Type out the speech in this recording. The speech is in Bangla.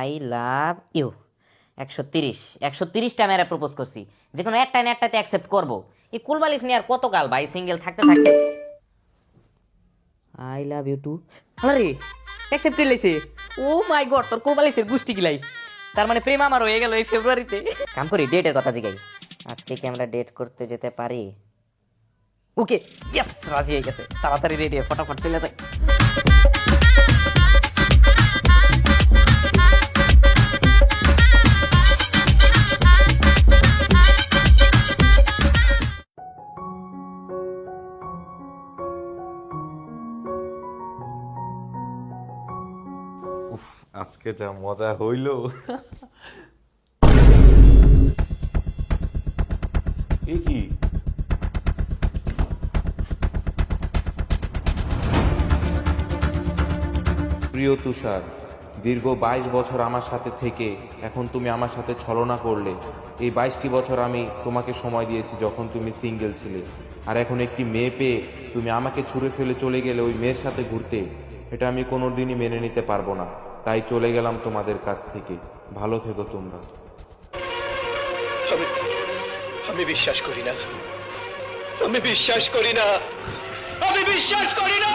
আই লাভ ইউ 130টা মেয়েরা প্রপোজ করছি, যে কোনো একটা না একটাতে অ্যাকসেপ্ট করবো। এই কুলবালিশ নিয়ে আর কতকাল ভাই সিঙ্গেল থাকতে থাকতে। আই লাভ ইউ টু, আরে অ্যাকসেপ্ট করে লাইছে। ও মাই গড, তোর কুলবালিশের গুষ্টি গিলাই। তার মানে প্রেম আমার হয়ে গেল এই ফেব্রুয়ারিতে। কাম করি ডেটের কথা জিগাই, আজকে কি আমরা ডেট করতে যেতে পারি? ওকে, ইয়েস, রাজি হয়ে গেছে। তাড়াতাড়ি রেডি হয়ে ফটাফট চলে যায়। উফ, আজকে যা মজা হইল। এ কি? প্রিয় তুষার, দীর্ঘ 22 বছর আমার সাথে থেকে এখন তুমি আমার সাথে ছলনা করলে। এই 22টি বছর আমি তোমাকে সময় দিয়েছি যখন তুমি সিঙ্গেল ছিলে, আর এখন একটি মেয়ে পেয়ে তুমি আমাকে ছুঁড়ে ফেলে চলে গেলে ওই মেয়ের সাথে ঘুরতে। এটা আমি কোনোদিনই মেনে নিতে পারবো না, তাই চলে গেলাম তোমাদের কাছ থেকে। ভালো থেকো তোমরা। আমি আমি বিশ্বাস করি না, আমি বিশ্বাস করি না, আমি বিশ্বাস করি না।